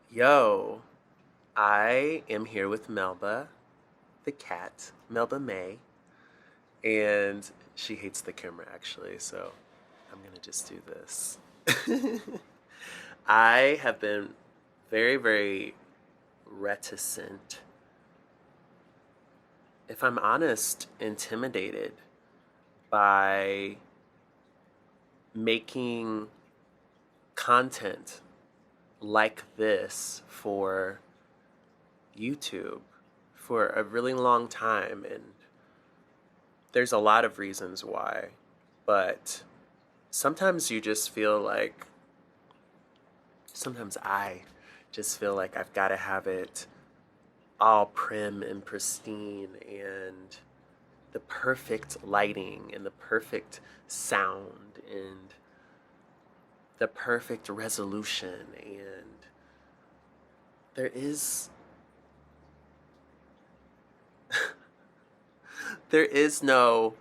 Yo, I am here with Melba, the cat, Melba May, and she hates the camera actually, so I'm gonna just do this. I have been very reticent, if I'm honest, intimidated by making content like this for YouTube for a really long time, and there's a lot of reasons why, but sometimes you just feel like, sometimes I just feel like I've got to have it all prim and pristine and the perfect lighting and the perfect sound and the perfect resolution, and there is there is no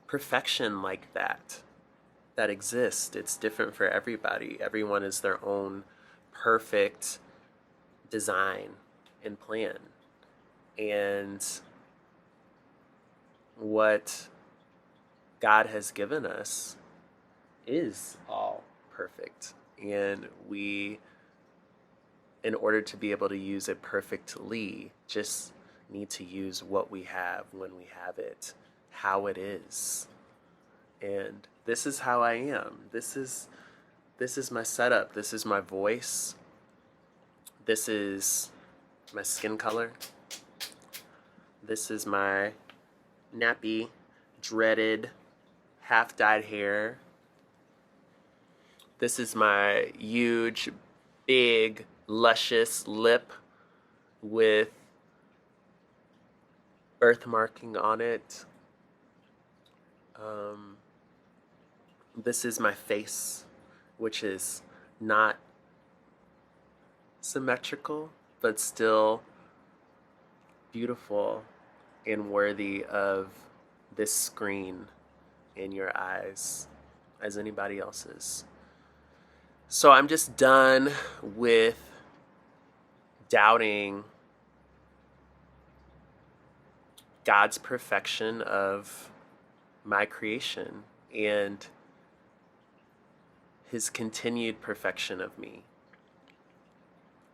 perfection like that exists. It's different for everybody. Everyone is their own perfect design and plan. And what God has given us is all perfect. And we, in order to be able to use it perfectly, just need to use what we have when we have it, how it is. And this is how I am. This is my setup. This is my voice. This is my skin color. This is my nappy, dreaded, half dyed hair. This is my huge, big, luscious lip with birthmarking on it. This is my face, which is not symmetrical, but still beautiful and worthy of this screen in your eyes as anybody else's. So I'm just done with doubting God's perfection of my creation and his continued perfection of me.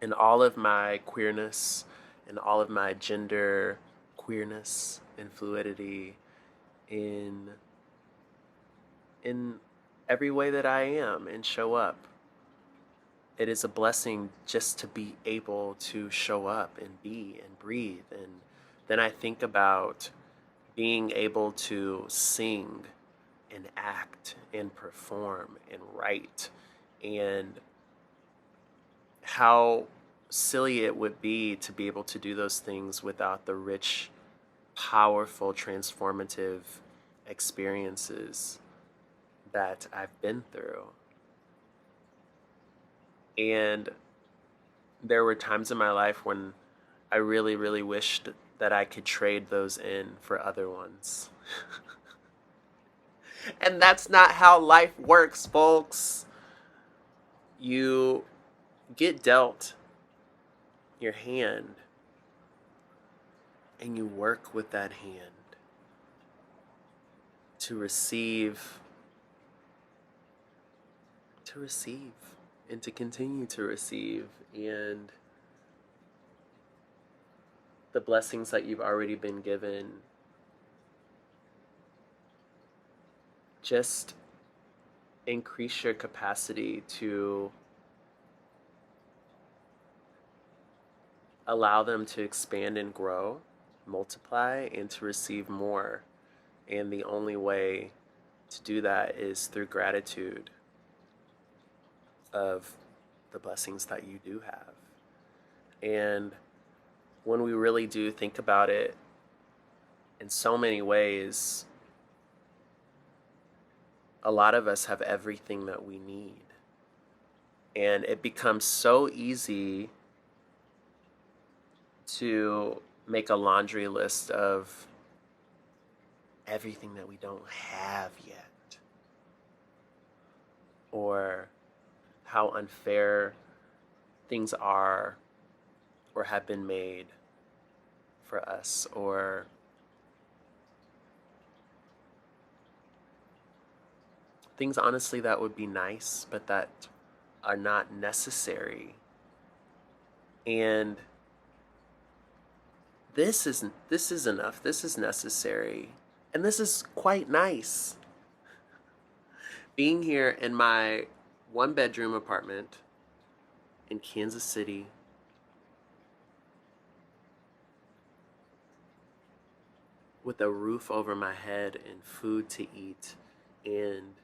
And all of my queerness and all of my gender queerness and fluidity in every way that I am and show up. It is a blessing just to be able to show up and be and breathe. And then I think about being able to sing and act and perform and write, and how silly it would be to be able to do those things without the rich, powerful, transformative experiences that I've been through. And there were times in my life when I really wished that I could trade those in for other ones. And that's not how life works, folks. You get dealt your hand and you work with that hand to receive and to continue to receive, and the blessings that you've already been given just increase your capacity to allow them to expand and grow, multiply, and to receive more. And the only way to do that is through gratitude of the blessings that you do have. And when we really do think about it, in so many ways, a lot of us have everything that we need. And it becomes so easy to make a laundry list of everything that we don't have yet, or how unfair things are or have been made for us, or things honestly that would be nice but that are not necessary. And this is enough. This is necessary. And this is quite nice. Being here in my one bedroom apartment in Kansas City, with a roof over my head and food to eat and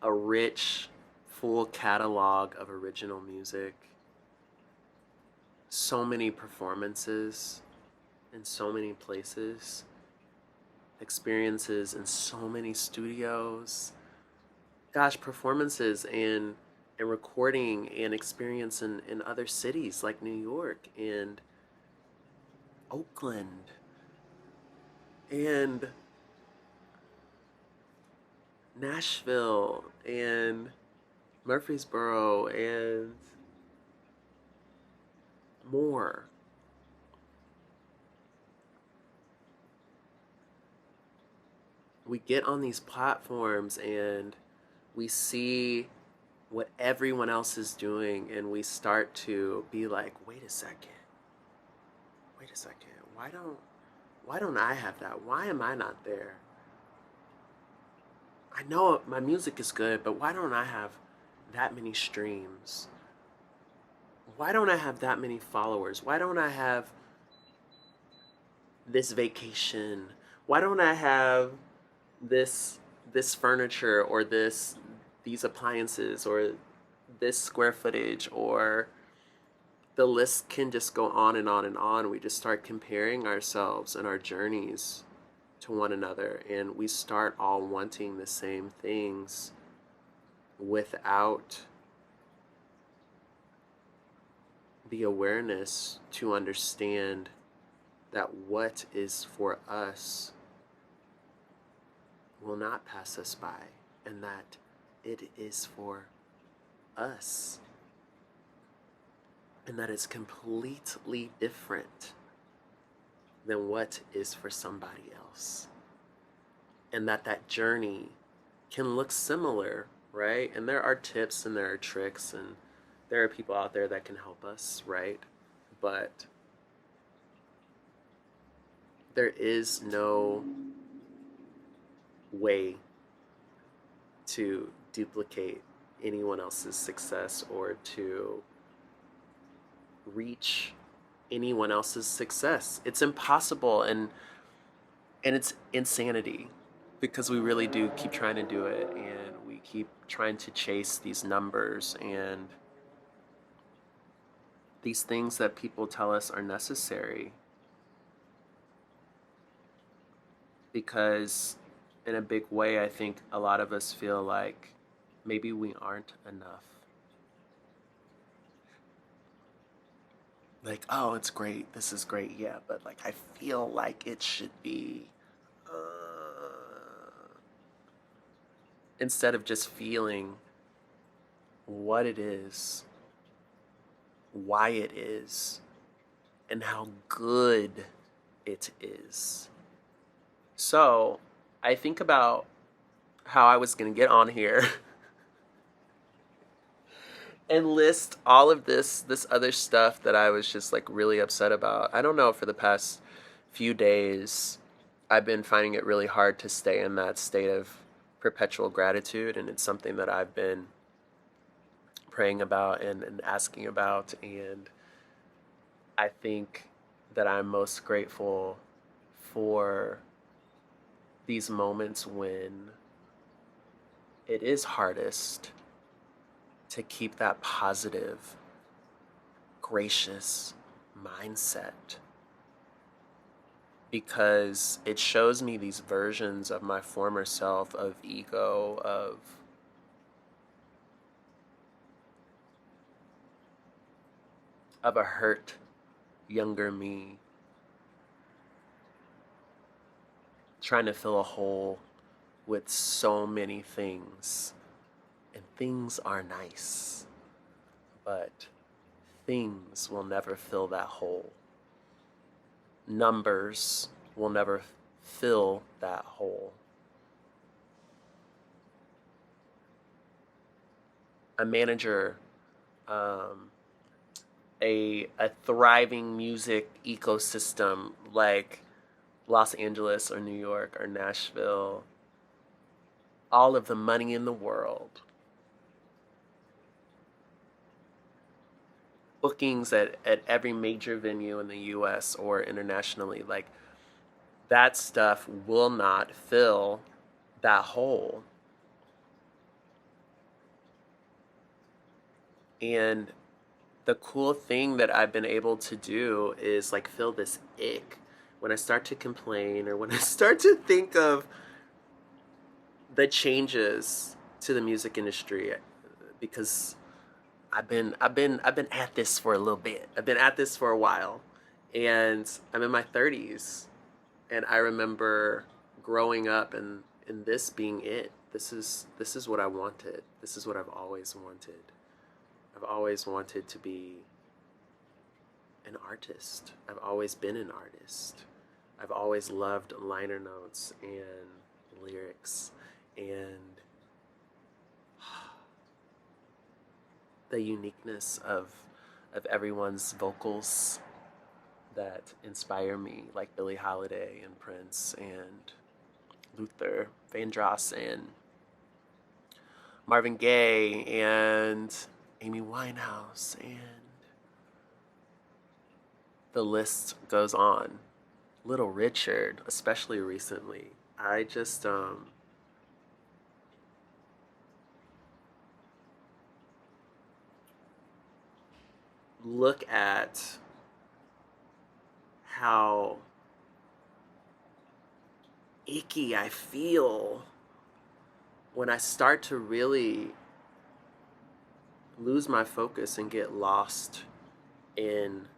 a rich, full catalog of original music, so many performances in so many places, experiences in so many studios, gosh, performances and recording and experience in other cities like New York and Oakland and Nashville and Murfreesboro and more. We get on these platforms and we see what everyone else is doing, and we start to be like, wait a second, why don't I have that? Why am I not there? I know my music is good, but why don't I have that many streams? Why don't I have that many followers? Why don't I have this vacation? Why don't I have this this furniture, or these appliances, or this square footage, or the list can just go on and on and on. We just start comparing ourselves and our journeys to one another, and we start all wanting the same things without the awareness to understand that what is for us will not pass us by, and that it is for us, and that it's completely different than what is for somebody else, and that journey can look similar, right? And there are tips and there are tricks and there are people out there that can help us, right? But there is no way to duplicate anyone else's success or to reach anyone else's success. It's impossible, and it's insanity, because we really do keep trying to do it, and we keep trying to chase these numbers and these things that people tell us are necessary, because in a big way I think a lot of us feel like maybe we aren't enough. Like, oh, it's great, this is great, yeah, but like I feel like it should be, instead of just feeling what it is, why it is, and how good it is. So I think about how I was going to get on here and list all of this other stuff that I was just like really upset about. I don't know, for the past few days I've been finding it really hard to stay in that state of perpetual gratitude, and it's something that I've been praying about and asking about. And I think that I'm most grateful for these moments when it is hardest to keep that positive, gracious mindset, because it shows me these versions of my former self, of ego, of a hurt younger me trying to fill a hole with so many things, and things are nice. but things will never fill that hole. Numbers will never fill that hole. A manager, um, a thriving music ecosystem like Los Angeles or New York or Nashville, all of the money in the world, bookings at every major venue in the US or internationally, like that stuff will not fill that hole. And the cool thing that I've been able to do is like feel this ick when I start to complain or when I start to think of the changes to the music industry, because I've been at this for a little bit. I've been at this for a while, and I'm in my 30s, and I remember growing up and this being it. This is what I wanted. This is what I've always wanted. I've always wanted to be an artist. I've always been an artist. I've always loved liner notes and lyrics and the uniqueness of everyone's vocals that inspire me, like Billie Holiday and Prince and Luther Vandross and Marvin Gaye and Amy Winehouse, and the list goes on. Little Richard, especially recently. I just look at how icky I feel when I start to really lose my focus and get lost in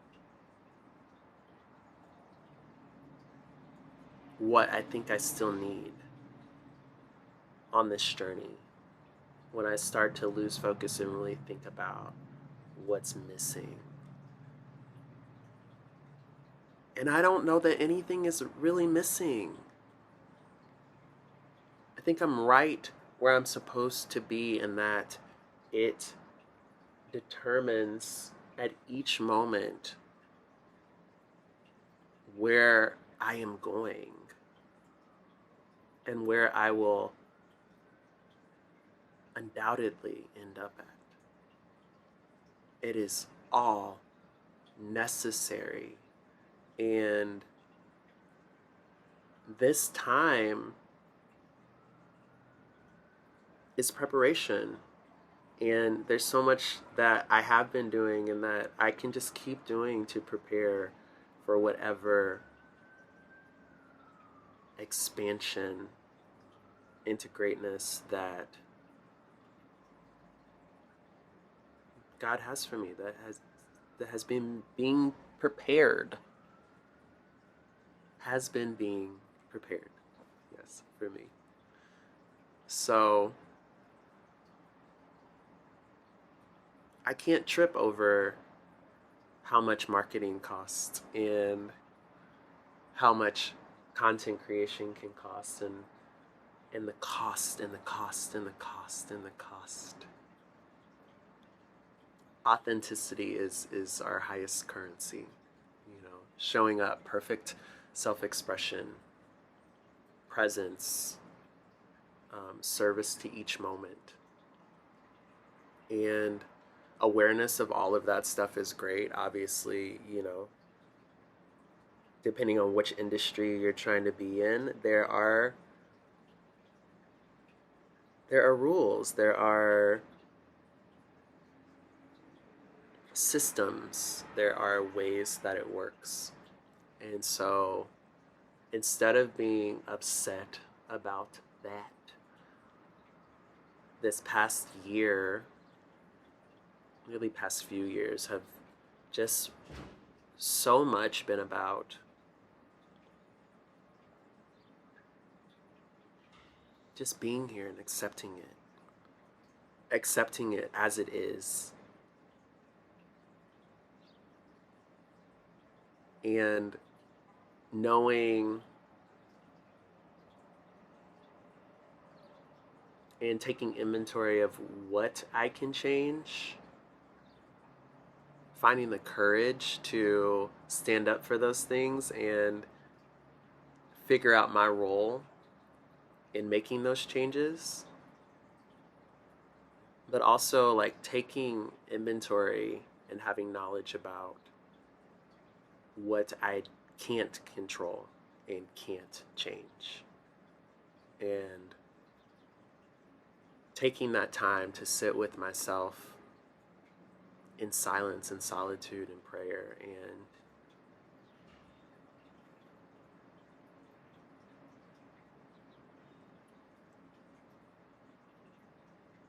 what I think I still need on this journey. When I start to lose focus and really think about what's missing. And I don't know that anything is really missing. I think I'm right where I'm supposed to be, in that it determines at each moment where I am going and where I will undoubtedly end up at. It is all necessary. And this time is preparation. And there's so much that I have been doing and that I can just keep doing to prepare for whatever expansion into greatness that God has for me, that has been being prepared. Has been being prepared. Yes, for me. So I can't trip over how much marketing costs and how much content creation can cost, and the cost and the cost and the cost and the cost. Authenticity is our highest currency. Showing up, perfect self-expression, presence, service to each moment. And awareness of all of that stuff is great. Obviously, depending on which industry you're trying to be in, there are rules, there are systems, there are ways that it works. And so instead of being upset about that, this past year, really past few years, have just so much been about just being here and accepting it as it is, and knowing and taking inventory of what I can change, finding the courage to stand up for those things and figure out my role in making those changes, but also like taking inventory and having knowledge about what I can't control and can't change, and taking that time to sit with myself in silence and solitude and prayer, and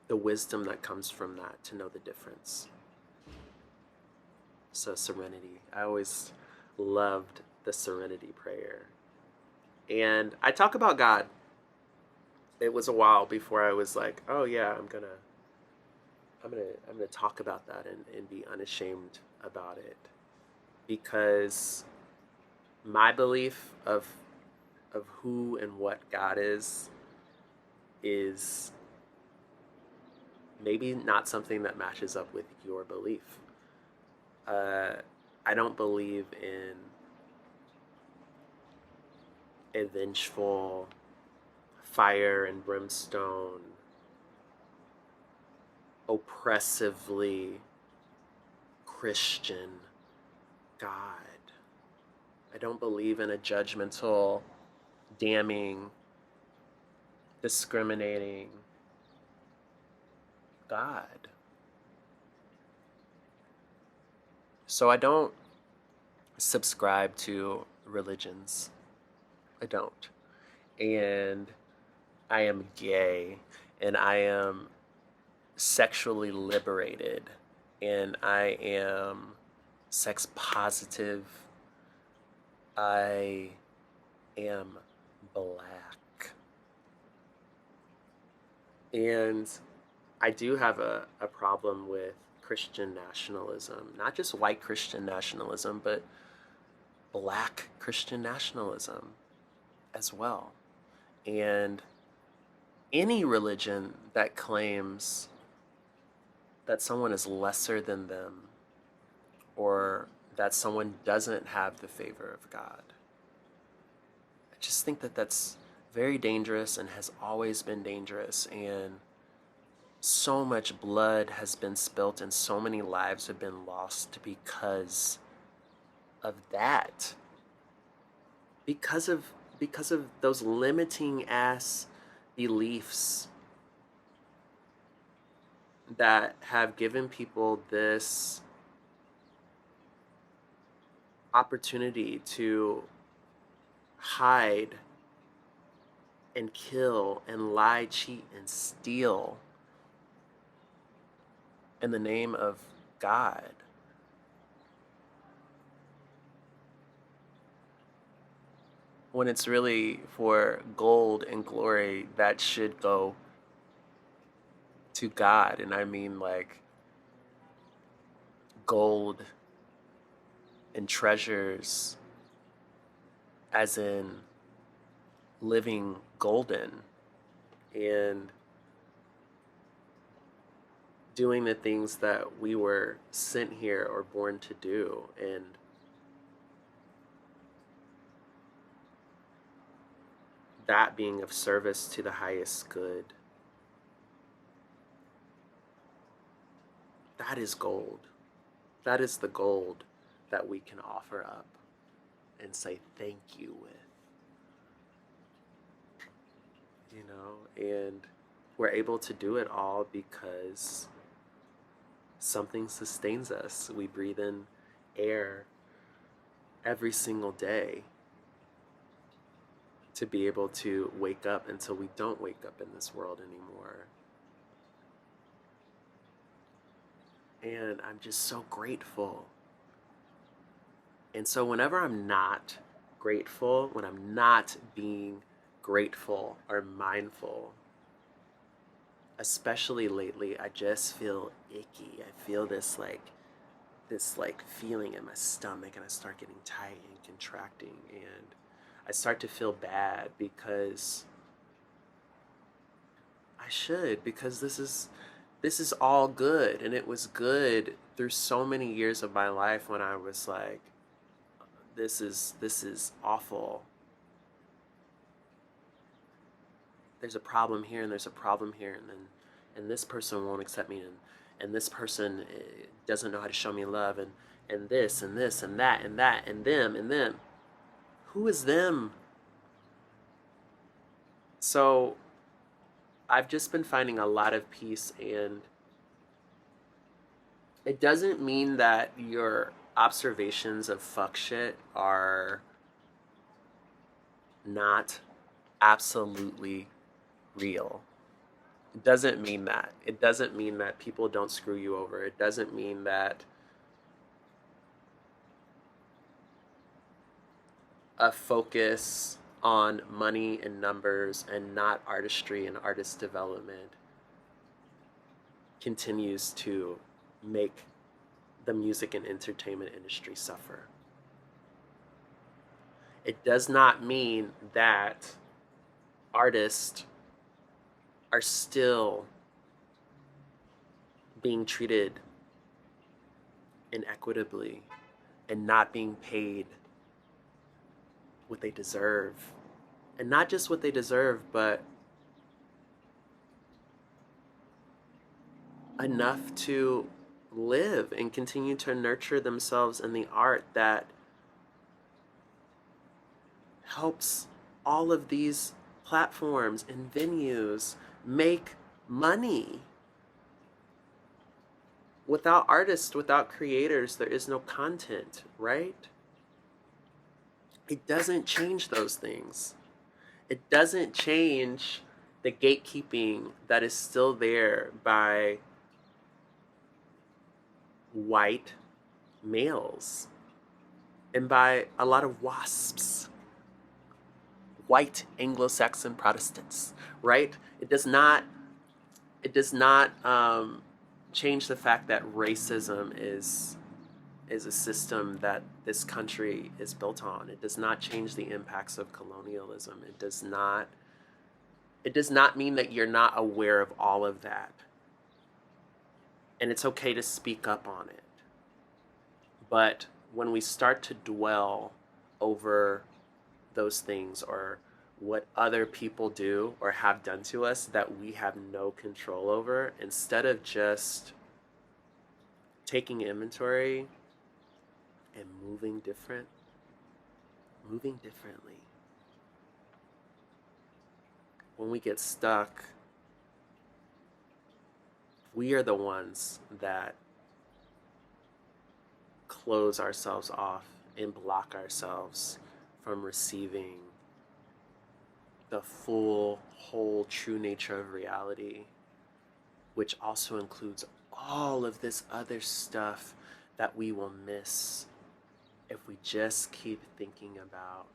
the wisdom that comes from that to know the difference. So serenity. I always loved the serenity prayer. And I talk about God. It was a while before I was like, oh yeah, I'm gonna talk about that and be unashamed about it. Because my belief of who and what God is maybe not something that matches up with your belief. I don't believe in a vengeful fire and brimstone, oppressively Christian God. I don't believe in a judgmental, damning, discriminating God. So I don't subscribe to religions. I don't. And I am gay, and I am sexually liberated, and I am sex positive. I am black. And I do have a problem with Christian nationalism, not just white Christian nationalism, but black Christian nationalism as well. And any religion that claims that someone is lesser than them, or that someone doesn't have the favor of God, I just think that that's very dangerous and has always been dangerous. And so much blood has been spilt and so many lives have been lost because of that. Because of those limiting ass beliefs that have given people this opportunity to hide and kill and lie, cheat, and steal in the name of God. When it's really for gold and glory that should go to God. And I mean like gold and treasures, as in living golden and doing the things that we were sent here or born to do, and that being of service to the highest good. That is gold. That is the gold that we can offer up and say thank you with. You know, and we're able to do it all because something sustains us. We breathe in air every single day to be able to wake up until we don't wake up in this world anymore. And I'm just so grateful. And so whenever I'm not grateful, when I'm not being grateful or mindful, especially lately, I just feel icky. I feel this like this like feeling in my stomach, and I start getting tight and contracting, and I start to feel bad because I should, because this is all good, and it was good through so many years of my life when I was like, this is awful. There's a problem here, and there's a problem here, and this person won't accept me, and this person doesn't know how to show me love, and this and this and that and that and them. Who is them? So I've just been finding a lot of peace, and it doesn't mean that your observations of fuck shit are not absolutely real. It doesn't mean that. It doesn't mean that people don't screw you over. It doesn't mean that a focus on money and numbers and not artistry and artist development continues to make the music and entertainment industry suffer. It does not mean that artists are still being treated inequitably and not being paid what they deserve. And not just what they deserve, but enough to live and continue to nurture themselves in the art that helps all of these platforms and venues make money. Without artists, without creators, there is no content, right? It doesn't change those things. It doesn't change the gatekeeping that is still there by white males and by a lot of WASPs, white Anglo-Saxon Protestants, right? It does not change the fact that racism is a system that this country is built on. It does not change the impacts of colonialism. It does not mean that you're not aware of all of that. And it's okay to speak up on it. But when we start to dwell over those things, or what other people do or have done to us that we have no control over, instead of just taking inventory and moving differently, when we get stuck, we are the ones that close ourselves off and block ourselves from receiving the full, whole, true nature of reality, which also includes all of this other stuff that we will miss if we just keep thinking about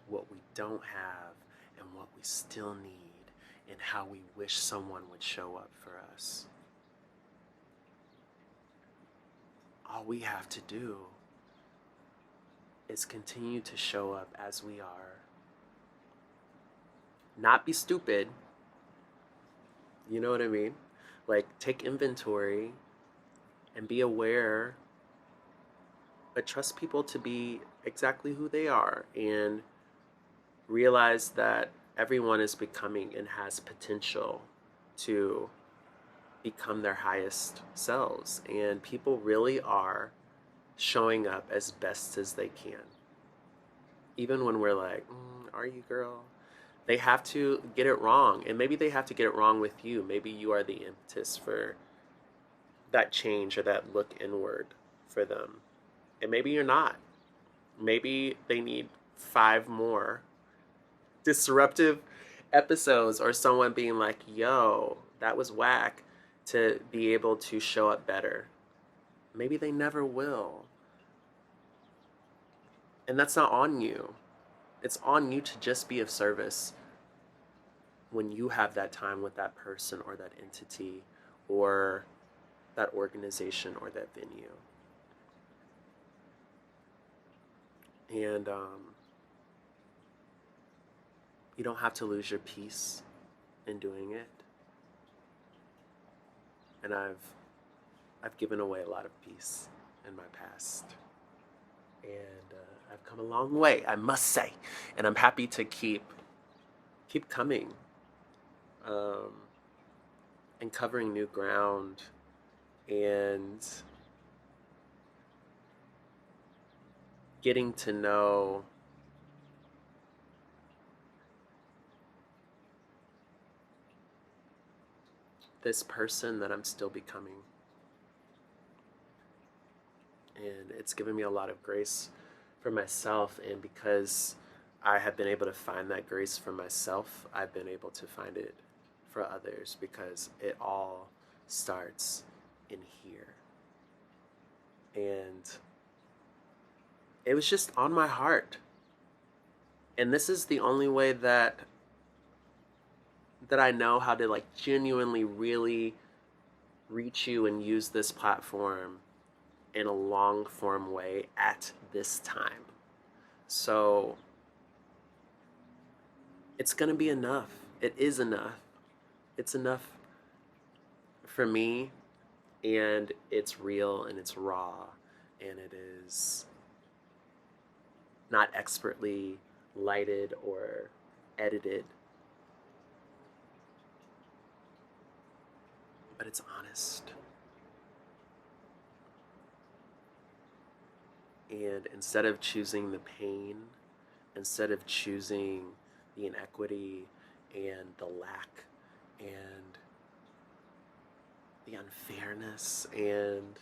what we don't have and what we still need and how we wish someone would show up for us. All we have to do is continue to show up as we are. Not be stupid. You know what I mean? Like, take inventory and be aware, but trust people to be exactly who they are, and realize that everyone is becoming and has potential to become their highest selves, and people really are showing up as best as they can. Even when we're like, are you, girl? They have to get it wrong, and maybe they have to get it wrong with you. Maybe you are the impetus for that change or that look inward for them. And maybe you're not. Maybe they need 5 more disruptive episodes, or someone being like, yo, that was whack, to be able to show up better. Maybe they never will. And that's not on you. It's on you to just be of service when you have that time with that person or that entity or that organization or that venue. And you don't have to lose your peace in doing it. And I've given away a lot of peace in my past. And I've come a long way, I must say. And I'm happy to keep coming, um, and covering new ground, and getting to know this person that I'm still becoming. And it's given me a lot of grace for myself, and because I have been able to find that grace for myself, I've been able to find it for others, because it all starts in here. And it was just on my heart. And this is the only way that I know how to, like, genuinely really reach you and use this platform in a long form way at this time. So it's going to be enough. It is enough. It's enough for me, and it's real, and it's raw, and it is not expertly lighted or edited, but it's honest. And instead of choosing the pain, instead of choosing the inequity and the lack and the unfairness and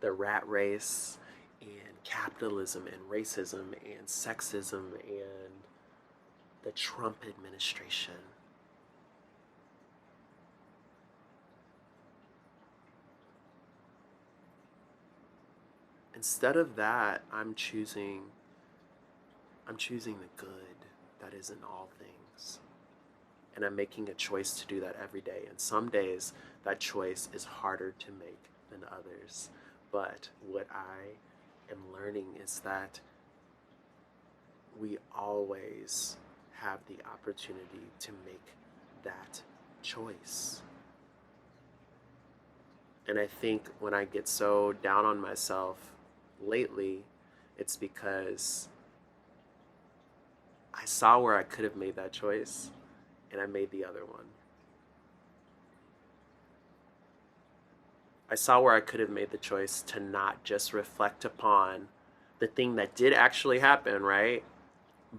the rat race and capitalism and racism and sexism and the Trump administration, instead of that, I'm choosing the good that is in all things. And I'm making a choice to do that every day. And some days that choice is harder to make than others. But what I am learning is that we always have the opportunity to make that choice. And I think when I get so down on myself lately, it's because I saw where I could have made that choice, and I made the other one. I saw where I could have made the choice to not just reflect upon the thing that did actually happen, right?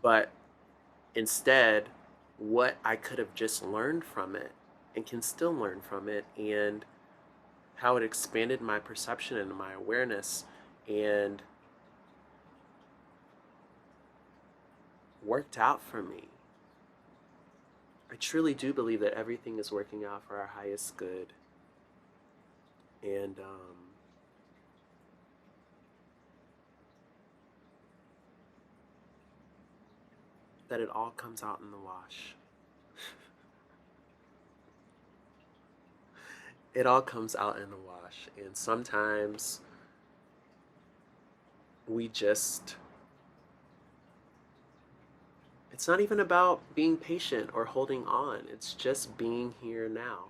But instead, what I could have just learned from it and can still learn from it, and how it expanded my perception and my awareness and worked out for me. I truly do believe that everything is working out for our highest good. And that it all comes out in the wash. It all comes out in the wash. And sometimes we just, it's not even about being patient or holding on. It's just being here now.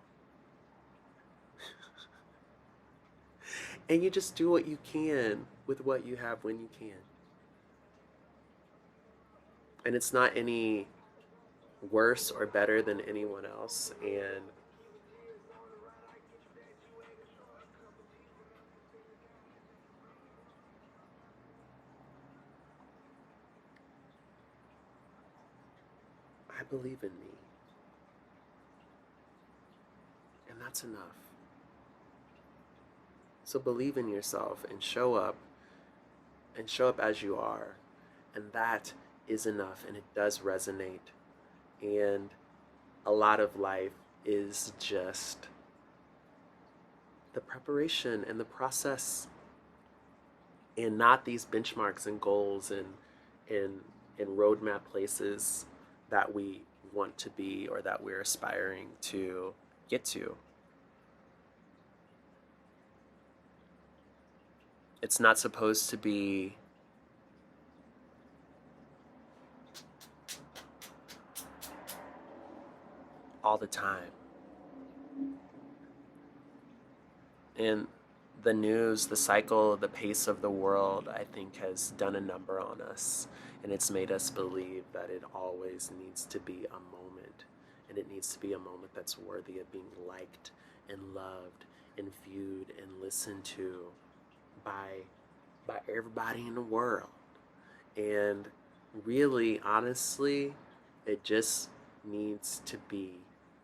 And you just do what you can with what you have when you can. And it's not any worse or better than anyone else. And I believe in me. And that's enough. So believe in yourself and show up as you are. And that is enough, and it does resonate. And a lot of life is just the preparation and the process, and not these benchmarks and goals and roadmap places that we want to be or that we're aspiring to get to. It's not supposed to be the time. And the news, the cycle, the pace of the world, I think, has done a number on us. And it's made us believe that it always needs to be a moment. And it needs to be a moment that's worthy of being liked and loved and viewed and listened to by everybody in the world. And really, honestly, it just needs to be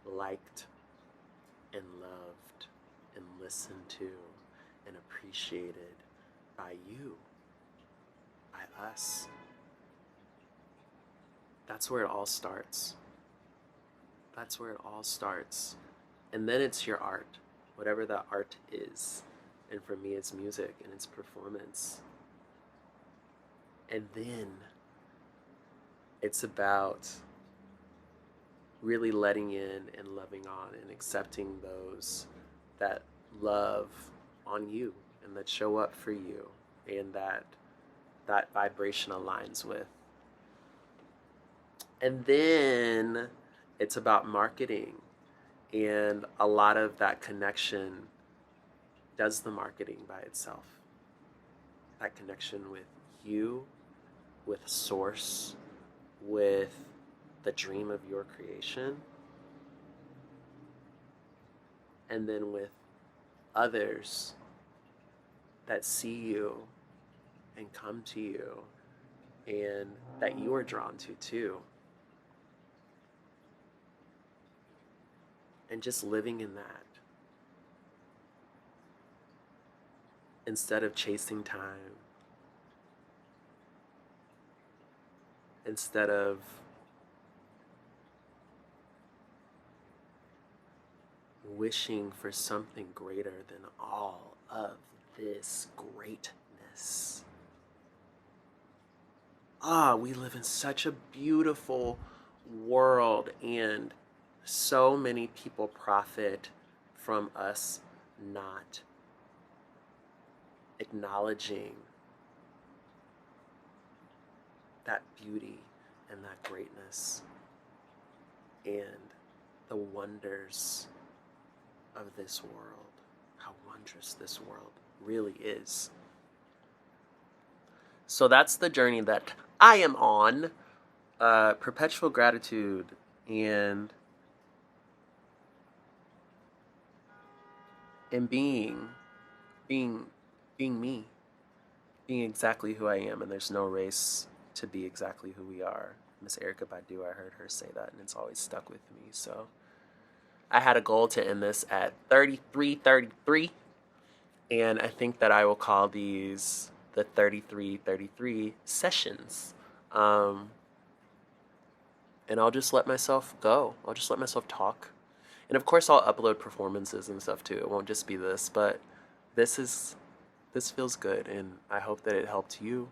liked and loved and listened to and appreciated by you, by us. That's where it all starts. That's where it all starts. And then it's your art, whatever that art is. And for me, it's music and it's performance. And then it's about really letting in and loving on and accepting those that love on you and that show up for you and that vibration aligns with. And then it's about marketing, and a lot of that connection does the marketing by itself. That connection with you, with source, with the dream of your creation, and then with others that see you and come to you and that you are drawn to too. And just living in that instead of chasing time, instead of wishing for something greater than all of this greatness. We live in such a beautiful world, and so many people profit from us not acknowledging that beauty and that greatness and the wonders of this world, how wondrous this world really is. So that's the journey that I am on, perpetual gratitude and being me, being exactly who I am, and there's no race to be exactly who we are. Miss Erykah Badu, I heard her say that, and it's always stuck with me. So I had a goal to end this at 33, and I think that I will call these the 33 sessions. And I'll just let myself go. I'll just let myself talk. And of course I'll upload performances and stuff too. It won't just be this, but this feels good, and I hope that it helped you.